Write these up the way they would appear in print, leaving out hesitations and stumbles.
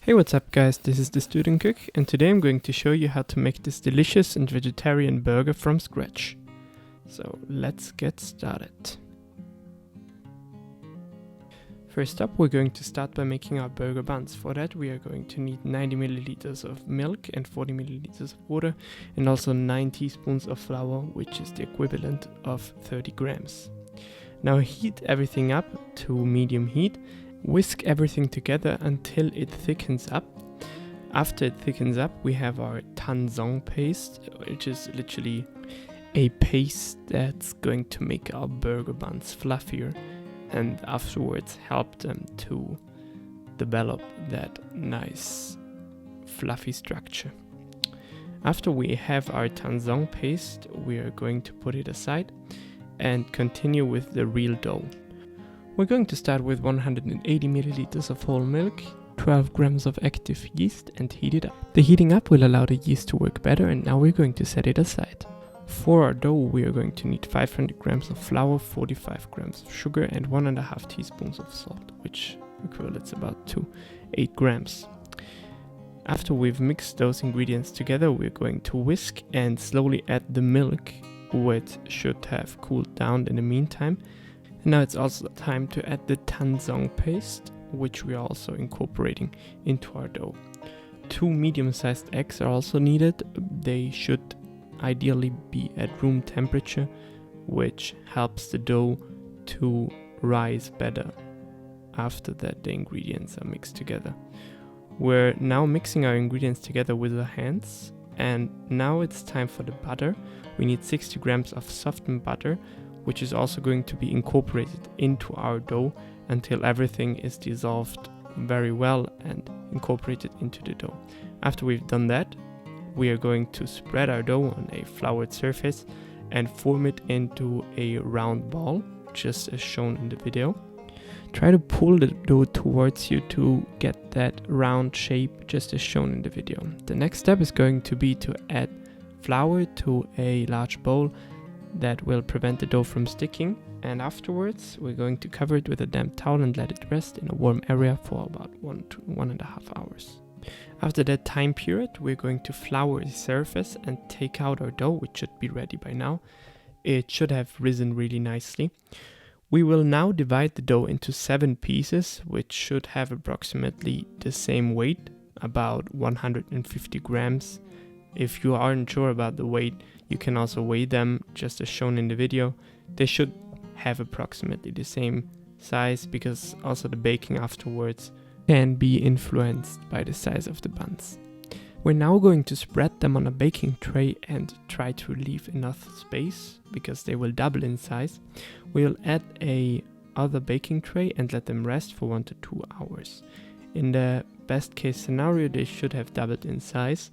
Hey, what's up guys, this is the Student Cook and today I'm going to show you how to make this delicious and vegetarian burger from scratch. So let's get started. First up, we're going to start by making our burger buns. For that we are going to need 90 milliliters of milk and 40 milliliters of water and also 9 teaspoons of flour, which is the equivalent of 30 grams. Now heat everything up to medium heat. Whisk everything together until it thickens up. After it thickens up, we have our tanzong paste, which is literally a paste that's going to make our burger buns fluffier and afterwards help them to develop that nice fluffy structure. After we have our tanzong paste, we are going to put it aside and continue with the real dough. We're going to start with 180 milliliters of whole milk, 12 grams of active yeast and heat it up. The heating up will allow the yeast to work better and now we're going to set it aside. For our dough we are going to need 500 grams of flour, 45 grams of sugar and 1.5 teaspoons of salt, which equates about to 8 grams. After we've mixed those ingredients together, we're going to whisk and slowly add the milk, which should have cooled down in the meantime. And now it's also time to add the tanzong paste, which we are also incorporating into our dough. 2 medium-sized eggs are also needed. They should ideally be at room temperature, which helps the dough to rise better after that the ingredients are mixed together. We're now mixing our ingredients together with our hands, and now it's time for the butter. We need 60 grams of softened butter, which is also going to be incorporated into our dough until everything is dissolved very well and incorporated into the dough. After we've done that, we are going to spread our dough on a floured surface and form it into a round ball, just as shown in the video. Try to pull the dough towards you to get that round shape, just as shown in the video. The next step is going to be to add flour to a large bowl that will prevent the dough from sticking, and afterwards we're going to cover it with a damp towel and let it rest in a warm area for about 1 to 1.5 hours. After that time period, we're going to flour the surface and take out our dough, which should be ready by now. It should have risen really nicely. We will now divide the dough into 7 pieces, which should have approximately the same weight, about 150 grams. If you aren't sure about the weight, you can also weigh them, just as shown in the video. They should have approximately the same size because also the baking afterwards can be influenced by the size of the buns. We're now going to spread them on a baking tray and try to leave enough space because they will double in size. We'll add a other baking tray and let them rest for 1 to 2 hours. In the best case scenario, they should have doubled in size.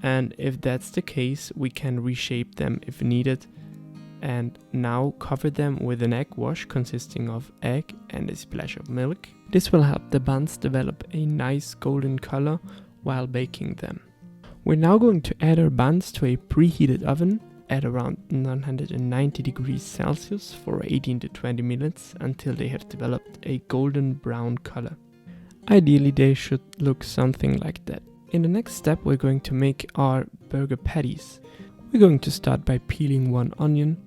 And if that's the case, we can reshape them if needed. And now cover them with an egg wash consisting of egg and a splash of milk. This will help the buns develop a nice golden color while baking them. We're now going to add our buns to a preheated oven at around 990 degrees Celsius for 18 to 20 minutes until they have developed a golden brown color. Ideally, they should look something like that. In the next step, we're going to make our burger patties. We're going to start by peeling 1 onion.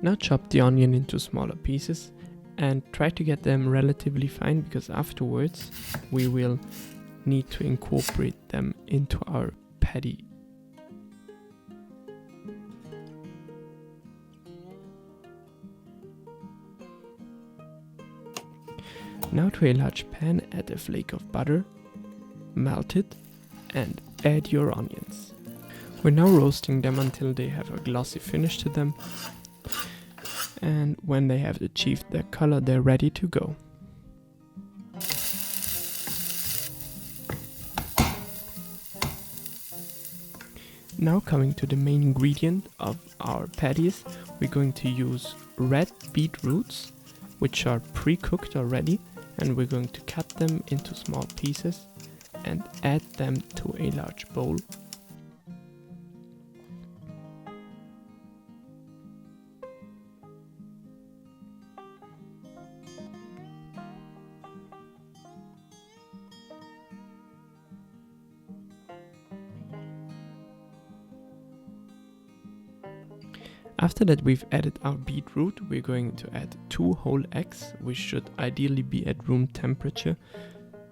Now chop the onion into smaller pieces and try to get them relatively fine because afterwards we will need to incorporate them into our patty. Now to a large pan, add a flake of butter, melt it, and add your onions. We're now roasting them until they have a glossy finish to them, and when they have achieved their color, they're ready to go. Now coming to the main ingredient of our patties, we're going to use red beetroots, which are pre-cooked already, and we're going to cut them into small pieces and add them to a large bowl. After that we've added our beetroot, we're going to add 2 whole eggs, which should ideally be at room temperature,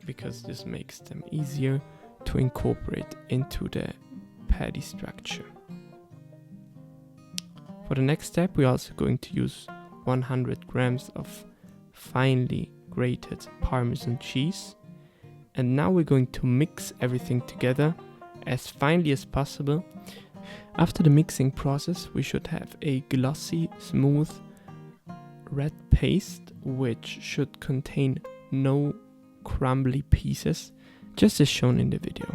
because this makes them easier to incorporate into the patty structure. For the next step, we're also going to use 100 grams of finely grated Parmesan cheese. And now we're going to mix everything together as finely as possible. After the mixing process, we should have a glossy, smooth red paste, which should contain no crumbly pieces, just as shown in the video.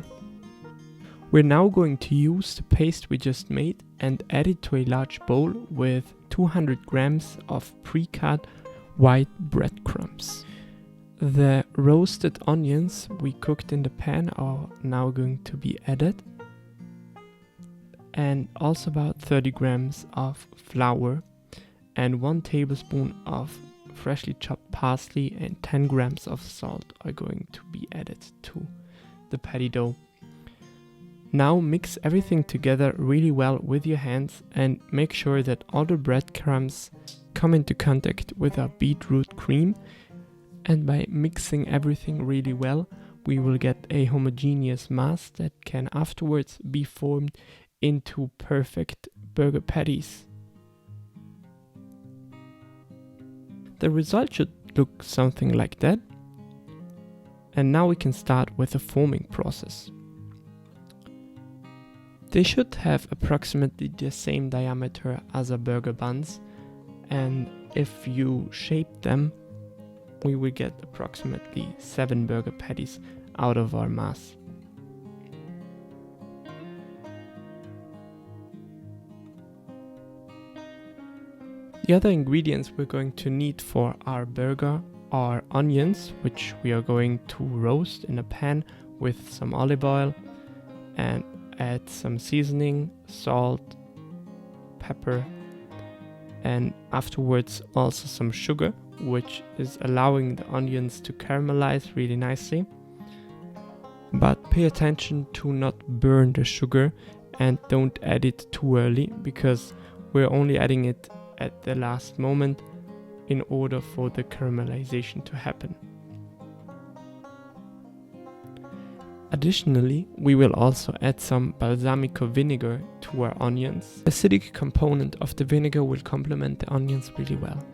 We're now going to use the paste we just made and add it to a large bowl with 200 grams of pre-cut white breadcrumbs. The roasted onions we cooked in the pan are now going to be added, and also about 30 grams of flour and 1 tablespoon of freshly chopped parsley and 10 grams of salt are going to be added to the patty dough. Now mix everything together really well with your hands and make sure that all the breadcrumbs come into contact with our beetroot cream, and by mixing everything really well we will get a homogeneous mass that can afterwards be formed into perfect burger patties. The result should look something like that. And now we can start with the forming process. They should have approximately the same diameter as our burger buns, and if you shape them, we will get approximately 7 burger patties out of our mass. The other ingredients we're going to need for our burger are onions, which we are going to roast in a pan with some olive oil, and add some seasoning, salt, pepper, and afterwards also some sugar, which is allowing the onions to caramelize really nicely. But pay attention to not burn the sugar and don't add it too early, because we're only adding it at the last moment in order for the caramelization to happen. Additionally, we will also add some balsamico vinegar to our onions. The acidic component of the vinegar will complement the onions really well.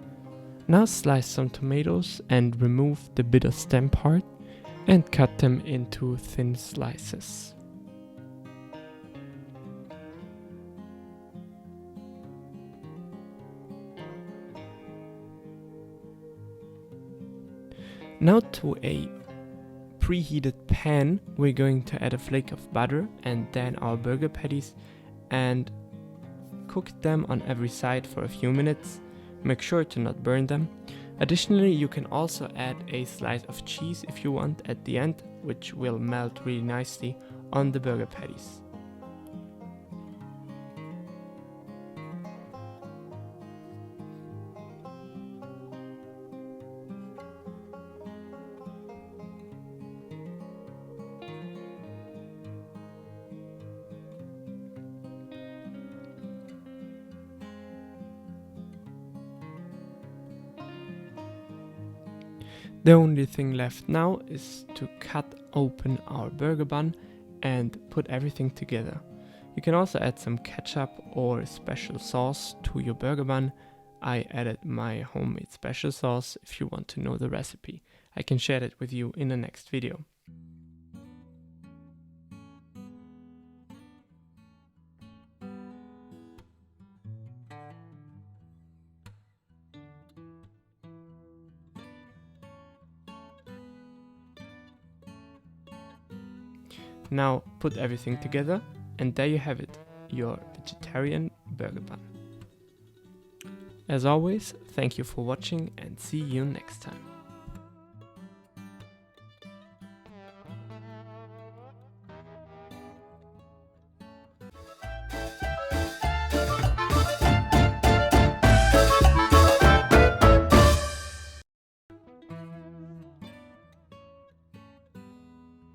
Now slice some tomatoes and remove the bitter stem part and cut them into thin slices. Now to a preheated pan, we're going to add a flake of butter and then our burger patties and cook them on every side for a few minutes. Make sure to not burn them. Additionally, you can also add a slice of cheese if you want at the end, which will melt really nicely on the burger patties. The only thing left now is to cut open our burger bun and put everything together. You can also add some ketchup or special sauce to your burger bun. I added my homemade special sauce. If you want to know the recipe, I can share it with you in the next video. Now put everything together and there you have it, your vegetarian burger bun. As always, thank you for watching and see you next time.